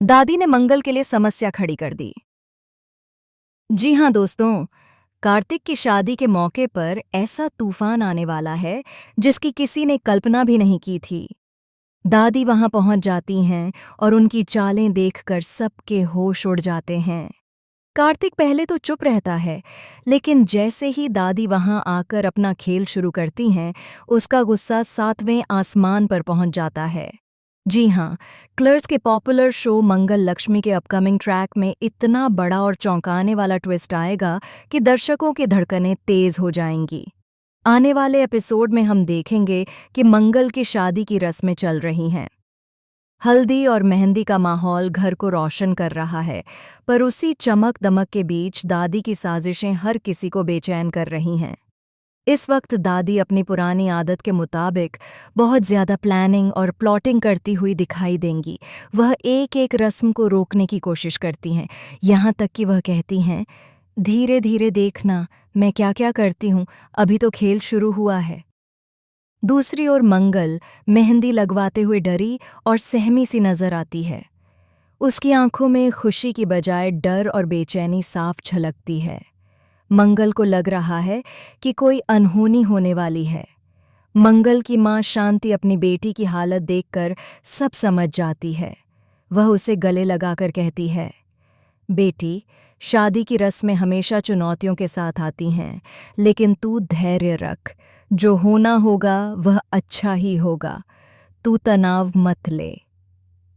दादी ने मंगल के लिए समस्या खड़ी कर दी। जी हाँ दोस्तों, कार्तिक की शादी के मौके पर ऐसा तूफान आने वाला है जिसकी किसी ने कल्पना भी नहीं की थी। दादी वहां पहुंच जाती हैं और उनकी चालें देखकर सबके होश उड़ जाते हैं। कार्तिक पहले तो चुप रहता है, लेकिन जैसे ही दादी वहां आकर अपना खेल शुरू करती हैं, उसका गुस्सा 7वें आसमान पर पहुंच जाता है। जी हाँ, क्लर्स के पॉपुलर शो मंगल लक्ष्मी के अपकमिंग ट्रैक में इतना बड़ा और चौंकाने वाला ट्विस्ट आएगा कि दर्शकों की धड़कनें तेज हो जाएंगी। आने वाले एपिसोड में हम देखेंगे कि मंगल की शादी की रस्में चल रही हैं। हल्दी और मेहंदी का माहौल घर को रोशन कर रहा है, पर उसी चमक दमक के बीच दादी की साजिशें हर किसी को बेचैन कर रही हैं। इस वक्त दादी अपनी पुरानी आदत के मुताबिक बहुत ज़्यादा प्लानिंग और प्लॉटिंग करती हुई दिखाई देंगी। वह एक एक रस्म को रोकने की कोशिश करती हैं, यहाँ तक कि वह कहती हैं, धीरे धीरे देखना मैं क्या क्या करती हूँ, अभी तो खेल शुरू हुआ है। दूसरी ओर मंगल मेहंदी लगवाते हुए डरी और सहमी सी नजर आती है। उसकी आंखों में खुशी की बजाय डर और बेचैनी साफ झलकती है। मंगल को लग रहा है कि कोई अनहोनी होने वाली है। मंगल की मां शांति अपनी बेटी की हालत देखकर सब समझ जाती है। वह उसे गले लगाकर कहती है, बेटी, शादी की रस्में हमेशा चुनौतियों के साथ आती हैं, लेकिन तू धैर्य रख। जो होना होगा वह अच्छा ही होगा। तू तनाव मत ले।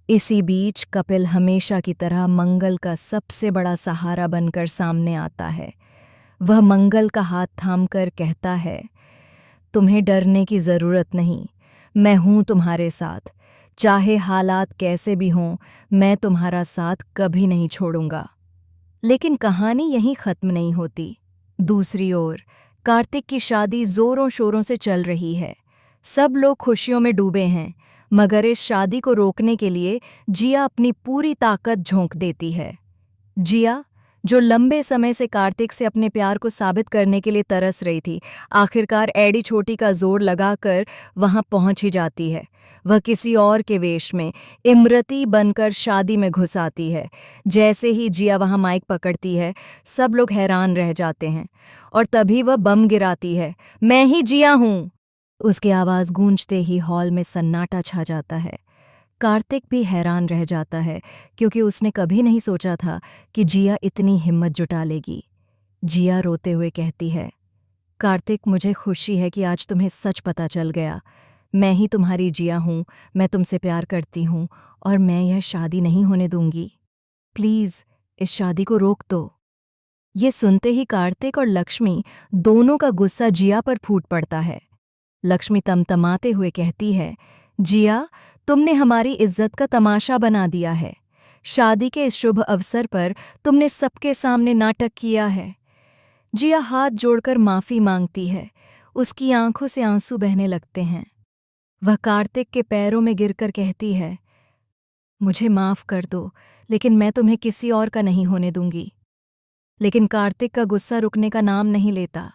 इसी बीच कपिल हमेशा की तरह मंगल का सबसे बड़ा सहारा बनकर सामने आता है। वह मंगल का हाथ थामकर कहता है, तुम्हें डरने की ज़रूरत नहीं, मैं हूं तुम्हारे साथ। चाहे हालात कैसे भी हों, मैं तुम्हारा साथ कभी नहीं छोड़ूंगा। लेकिन कहानी यहीं खत्म नहीं होती। दूसरी ओर कार्तिक की शादी जोरों शोरों से चल रही है। सब लोग खुशियों में डूबे हैं, मगर इस शादी को रोकने के लिए जिया अपनी पूरी ताकत झोंक देती है। जिया, जो लंबे समय से कार्तिक से अपने प्यार को साबित करने के लिए तरस रही थी, आखिरकार एडी छोटी का जोर लगाकर वहां पहुंच ही जाती है। वह किसी और के वेश में इमरती बनकर शादी में घुस आती है। जैसे ही जिया वहां माइक पकड़ती है, सब लोग हैरान रह जाते हैं और तभी वह बम गिराती है, मैं ही जिया हूं। उसकी आवाज गूंजते ही हॉल में सन्नाटा छा जाता है। कार्तिक भी हैरान रह जाता है, क्योंकि उसने कभी नहीं सोचा था कि जिया इतनी हिम्मत जुटा लेगी। जिया रोते हुए कहती है, कार्तिक, मुझे खुशी है कि आज तुम्हें सच पता चल गया। मैं ही तुम्हारी जिया हूँ, मैं तुमसे प्यार करती हूँ और मैं यह शादी नहीं होने दूंगी। प्लीज़ इस शादी को रोक दो। ये सुनते ही कार्तिक और लक्ष्मी दोनों का गुस्सा जिया पर फूट पड़ता है। लक्ष्मी तमतमाते हुए कहती है, जिया, तुमने हमारी इज्जत का तमाशा बना दिया है। शादी के इस शुभ अवसर पर तुमने सबके सामने नाटक किया है। जिया हाथ जोड़कर माफी मांगती है। उसकी आंखों से आंसू बहने लगते हैं। वह कार्तिक के पैरों में गिरकर कहती है, मुझे माफ कर दो, लेकिन मैं तुम्हें किसी और का नहीं होने दूंगी। लेकिन कार्तिक का गुस्सा रुकने का नाम नहीं लेता।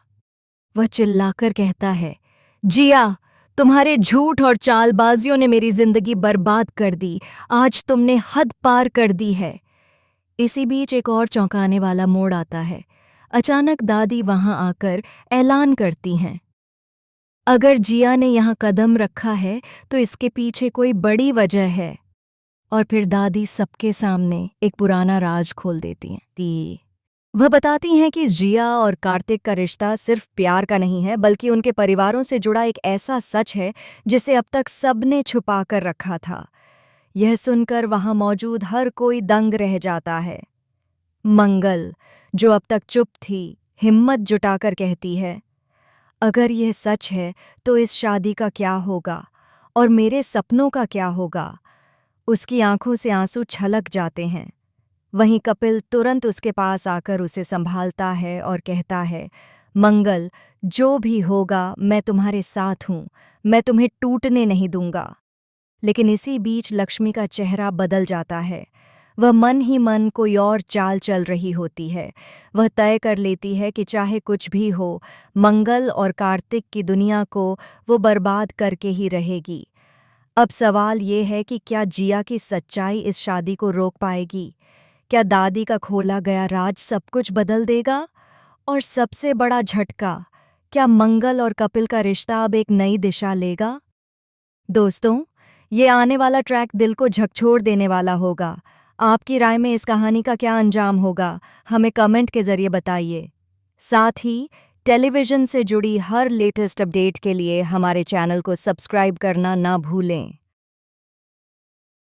वह चिल्लाकर कहता है, जिया, तुम्हारे झूठ और चालबाजियों ने मेरी जिंदगी बर्बाद कर दी। आज तुमने हद पार कर दी है। इसी बीच एक और चौंकाने वाला मोड़ आता है। अचानक दादी वहां आकर ऐलान करती हैं, अगर जिया ने यहाँ कदम रखा है तो इसके पीछे कोई बड़ी वजह है। और फिर दादी सबके सामने एक पुराना राज खोल देती हैं। वह बताती हैं कि जिया और कार्तिक का रिश्ता सिर्फ प्यार का नहीं है, बल्कि उनके परिवारों से जुड़ा एक ऐसा सच है जिसे अब तक सबने छुपा कर रखा था। यह सुनकर वहां मौजूद हर कोई दंग रह जाता है। मंगल, जो अब तक चुप थी, हिम्मत जुटाकर कहती है, अगर यह सच है तो इस शादी का क्या होगा और मेरे सपनों का क्या होगा। उसकी आंखों से आंसू छलक जाते हैं। वहीं कपिल तुरंत उसके पास आकर उसे संभालता है और कहता है, मंगल, जो भी होगा मैं तुम्हारे साथ हूँ, मैं तुम्हें टूटने नहीं दूंगा। लेकिन इसी बीच लक्ष्मी का चेहरा बदल जाता है। वह मन ही मन कोई और चाल चल रही होती है। वह तय कर लेती है कि चाहे कुछ भी हो, मंगल और कार्तिक की दुनिया को वो बर्बाद करके ही रहेगी। अब सवाल ये है कि क्या जिया की सच्चाई इस शादी को रोक पाएगी? क्या दादी का खोला गया राज सब कुछ बदल देगा? और सबसे बड़ा झटका, क्या मंगल और कपिल का रिश्ता अब एक नई दिशा लेगा? दोस्तों, ये आने वाला ट्रैक दिल को झकझोर देने वाला होगा। आपकी राय में इस कहानी का क्या अंजाम होगा, हमें कमेंट के जरिए बताइए। साथ ही टेलीविज़न से जुड़ी हर लेटेस्ट अपडेट के लिए हमारे चैनल को सब्सक्राइब करना ना भूलें।